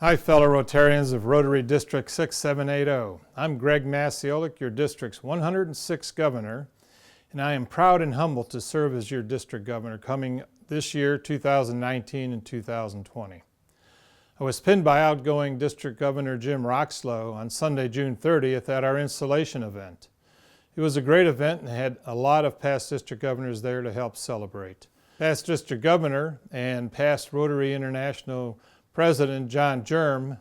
Hi fellow Rotarians of Rotary District 6780. I'm Greg Maciolek, your district's 106th governor, and I am proud and humbled to serve as your district governor coming this year, 2019 and 2020. I was pinned by outgoing District Governor Jim Roxlow on Sunday, June 30th at our installation event. It was a great event and had a lot of past district governors there to help celebrate. Past district governor and past Rotary International President John Germ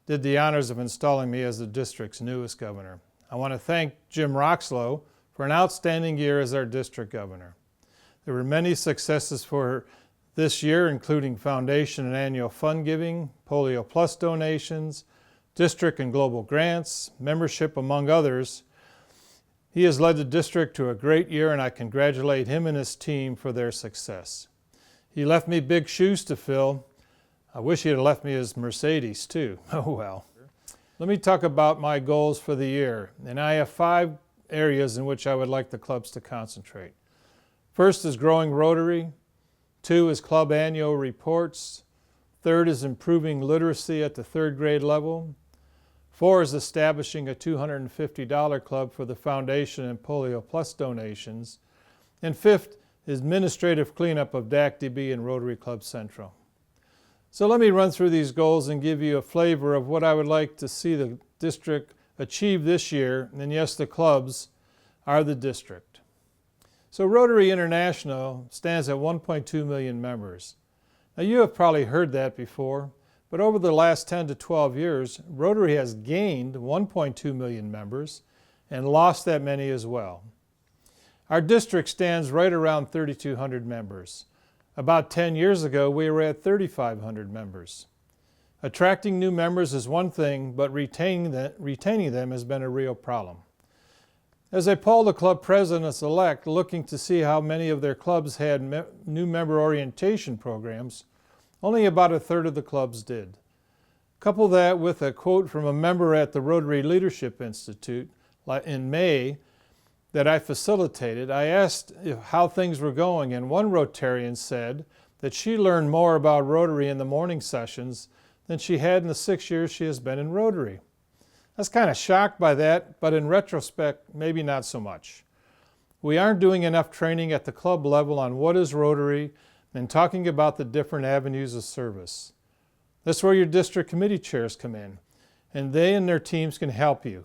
did the honors of installing me as the district's newest governor. I want to thank Jim Roxlow for an outstanding year as our district governor. There were many successes for this year, including foundation and annual fund giving, Polio Plus donations, district and global grants, membership, among others. He has led the district to a great year, and I congratulate him and his team for their success. He left me big shoes to fill. I wish he had left me his Mercedes too. Oh well. Let me talk about my goals for the year, and I have 5 areas in which I would like the clubs to concentrate. First is growing Rotary. 2 is club annual reports. 3rd is improving literacy at the 3rd grade level. 4 is establishing a $250 club for the foundation and Polio Plus donations. And 5th is administrative cleanup of DAC-DB and Rotary Club Central. So let me run through these goals and give you a flavor of what I would like to see the district achieve this year. And yes, the clubs are the district. So Rotary International stands at 1.2 million members. Now you have probably heard that before, but over the last 10 to 12 years, Rotary has gained 1.2 million members and lost that many as well. Our district stands right around 3,200 members. About 10 years ago, we were at 3,500 members. Attracting new members is one thing, but retaining them has been a real problem. As I polled the club presidents-elect looking to see how many of their clubs had new member orientation programs, only about 1/3 of the clubs did. Couple that with a quote from a member at the Rotary Leadership Institute in May that I facilitated. I asked how things were going, and one Rotarian said that she learned more about Rotary in the morning sessions than she had in the 6 years she has been in Rotary. I was kind of shocked by that, but in retrospect, maybe not so much. We aren't doing enough training at the club level on what is Rotary and talking about the different avenues of service. That's where your district committee chairs come in, and they and their teams can help you.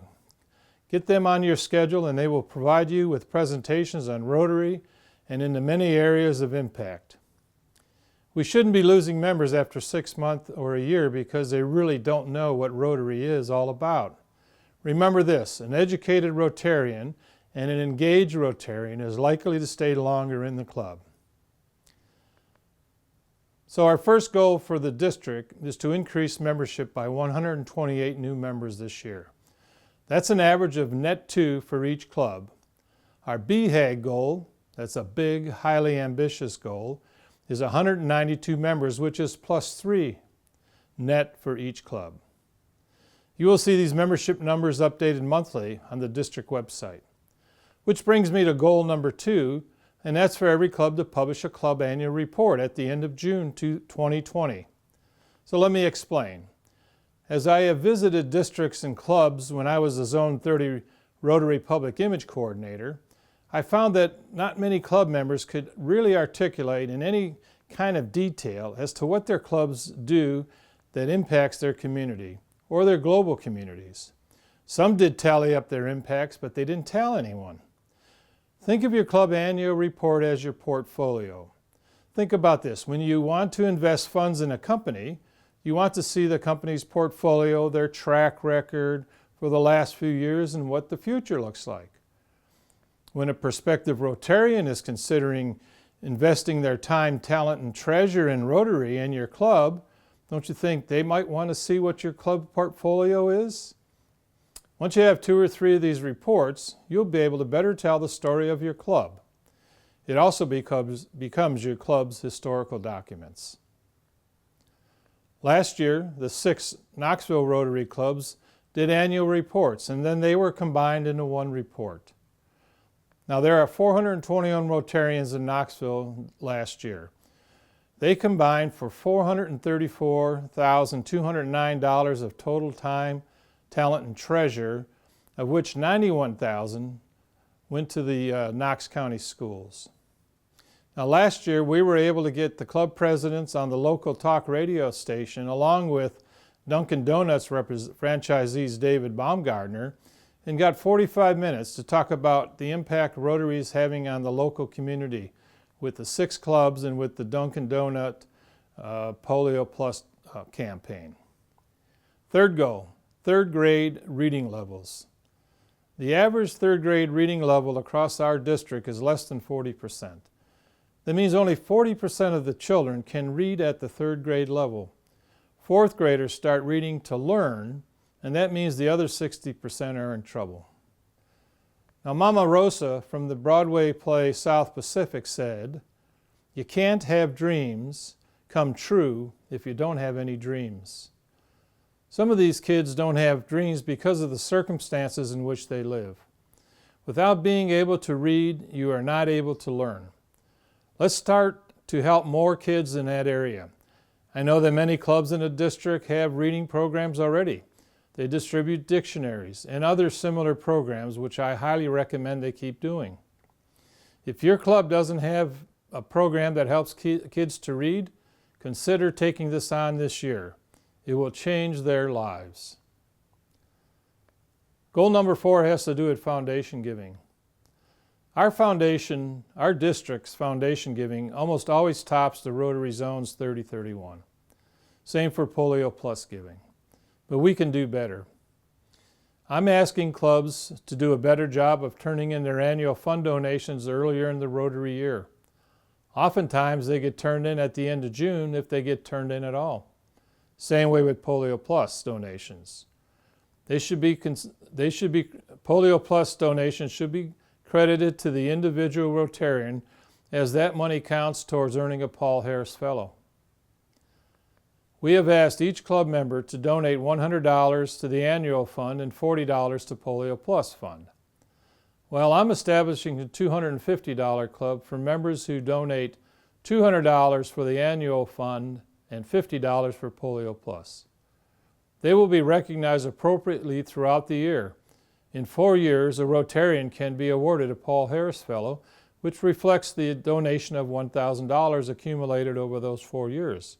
Get them on your schedule and they will provide you with presentations on Rotary and in the many areas of impact. We shouldn't be losing members after 6 months or a year because they really don't know what Rotary is all about. Remember this, an educated Rotarian and an engaged Rotarian is likely to stay longer in the club. So our first goal for the district is to increase membership by 128 new members this year. That's an average of net 2 for each club. Our BHAG goal, that's a big, highly ambitious goal, is 192 members, which is +3 net for each club. You will see these membership numbers updated monthly on the district website. Which brings me to goal number 2, and that's for every club to publish a club annual report at the end of June 2020. So let me explain. As I have visited districts and clubs when I was the Zone 30 Rotary Public Image Coordinator, I found that not many club members could really articulate in any kind of detail as to what their clubs do that impacts their community or their global communities. Some did tally up their impacts, but they didn't tell anyone. Think of your club annual report as your portfolio. Think about this. When you want to invest funds in a company, you want to see the company's portfolio, their track record for the last few years, and what the future looks like. When a prospective Rotarian is considering investing their time, talent, and treasure in Rotary and your club, don't you think they might want to see what your club portfolio is? Once you have 2 or 3 of these reports, you'll be able to better tell the story of your club. It also becomes your club's historical documents. Last year, the 6 Knoxville Rotary clubs did annual reports, and then they were combined into one report. Now there are 421 Rotarians in Knoxville last year. They combined for $434,209 of total time, talent, and treasure, of which $91,000 went to the Knox County schools. Now last year we were able to get the club presidents on the local talk radio station along with Dunkin' Donuts franchisees David Baumgartner and got 45 minutes to talk about the impact Rotary is having on the local community with the 6 clubs and with the Dunkin' Donut Polio Plus campaign. Third goal, third grade reading levels. The average third grade reading level across our district is less than 40%. That means only 40% of the children can read at the third grade level. Fourth graders start reading to learn, and that means the other 60% are in trouble. Now, Mama Rosa from the Broadway play South Pacific said, "You can't have dreams come true if you don't have any dreams." Some of these kids don't have dreams because of the circumstances in which they live. Without being able to read, you are not able to learn. Let's start to help more kids in that area. I know that many clubs in the district have reading programs already. They distribute dictionaries and other similar programs, which I highly recommend they keep doing. If your club doesn't have a program that helps kids to read, consider taking this on this year. It will change their lives. Goal number 4 has to do with foundation giving. Our foundation, our district's foundation giving almost always tops the Rotary Zone's 30-31. Same for Polio Plus giving. But we can do better. I'm asking clubs to do a better job of turning in their annual fund donations earlier in the Rotary year. Oftentimes they get turned in at the end of June if they get turned in at all. Same way with Polio Plus donations. Polio Plus donations should be credited to the individual Rotarian, as that money counts towards earning a Paul Harris Fellow. We have asked each club member to donate $100 to the annual fund and $40 to Polio Plus fund. Well, I'm establishing a $250 club for members who donate $200 for the annual fund and $50 for Polio Plus. They will be recognized appropriately throughout the year. In 4 years, a Rotarian can be awarded a Paul Harris Fellow, which reflects the donation of $1,000 accumulated over those 4 years.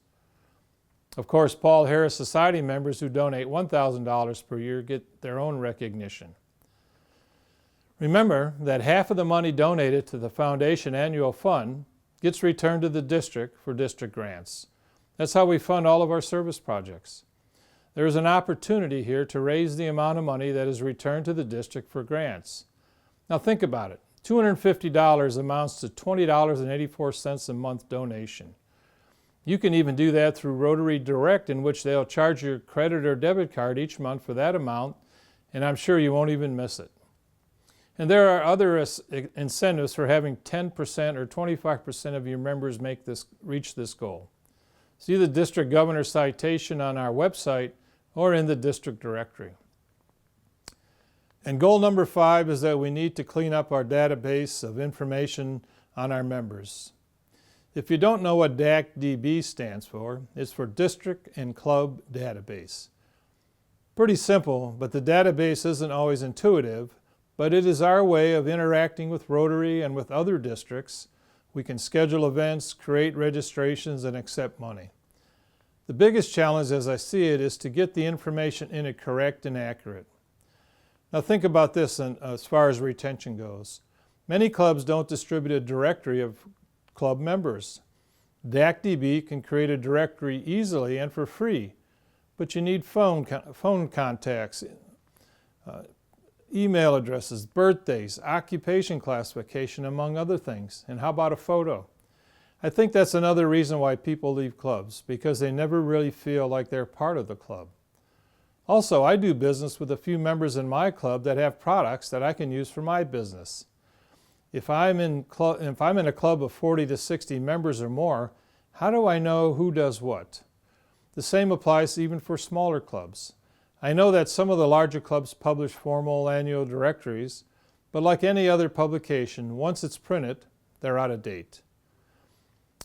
Of course, Paul Harris Society members who donate $1,000 per year get their own recognition. Remember that half of the money donated to the Foundation Annual Fund gets returned to the district for district grants. That's how we fund all of our service projects. There is an opportunity here to raise the amount of money that is returned to the district for grants. Now think about it. $250 amounts to $20.84 a month donation. You can even do that through Rotary Direct, in which they'll charge your credit or debit card each month for that amount, and I'm sure you won't even miss it. And there are other incentives for having 10% or 25% of your members reach this goal. See the district governor citation on our website or in the district directory. And goal number 5 is that we need to clean up our database of information on our members. If you don't know what DAC-DB stands for, it's for District and Club Database. Pretty simple, but the database isn't always intuitive, but it is our way of interacting with Rotary and with other districts. We can schedule events, create registrations, and accept money. The biggest challenge, as I see it, is to get the information in it correct and accurate. Now think about this as far as retention goes. Many clubs don't distribute a directory of club members. DAC-DB can create a directory easily and for free, but you need phone contacts, email addresses, birthdays, occupation classification, among other things. And how about a photo? I think that's another reason why people leave clubs, because they never really feel like they're part of the club. Also, I do business with a few members in my club that have products that I can use for my business. If I'm in a club of 40 to 60 members or more, how do I know who does what? The same applies even for smaller clubs. I know that some of the larger clubs publish formal annual directories, but like any other publication, once it's printed, they're out of date.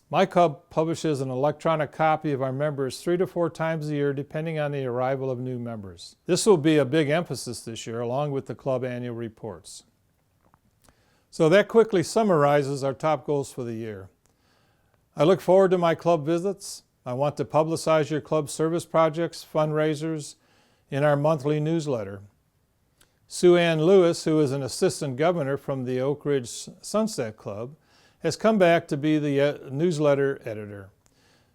My club publishes an electronic copy of our members 3 to 4 times a year, depending on the arrival of new members. This will be a big emphasis this year, along with the club annual reports. So that quickly summarizes our top goals for the year. I look forward to my club visits. I want to publicize your club service projects, fundraisers, in our monthly newsletter. Sue Ann Lewis, who is an assistant governor from the Oak Ridge Sunset Club, has come back to be the newsletter editor.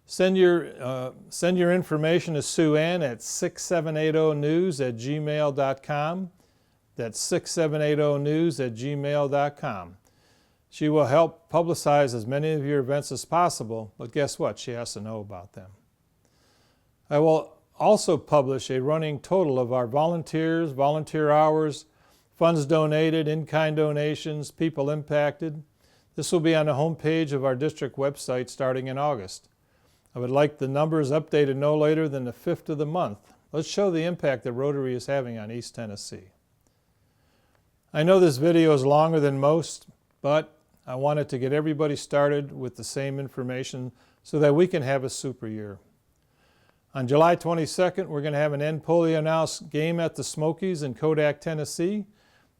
Send your information to Sue Ann at 6780news@gmail.com. That's 6780news@gmail.com. She will help publicize as many of your events as possible, but guess what? She has to know about them. I will also publish a running total of our volunteers, volunteer hours, funds donated, in-kind donations, people impacted. This will be on the homepage of our district website starting in August. I would like the numbers updated no later than the 5th of the month. Let's show the impact that Rotary is having on East Tennessee. I know this video is longer than most, but I wanted to get everybody started with the same information so that we can have a super year. On July 22nd, we're going to have an End Polio Now game at the Smokies in Kodak, Tennessee.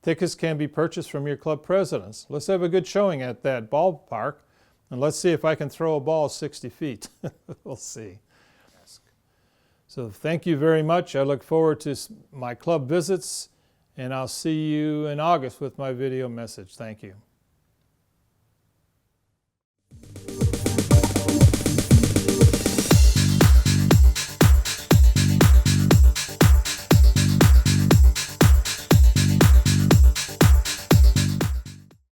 Tickets can be purchased from your club presidents. Let's have a good showing at that ballpark, and let's see if I can throw a ball 60 feet. We'll see. So thank you very much. I look forward to my club visits, and I'll see you in August with my video message. Thank you.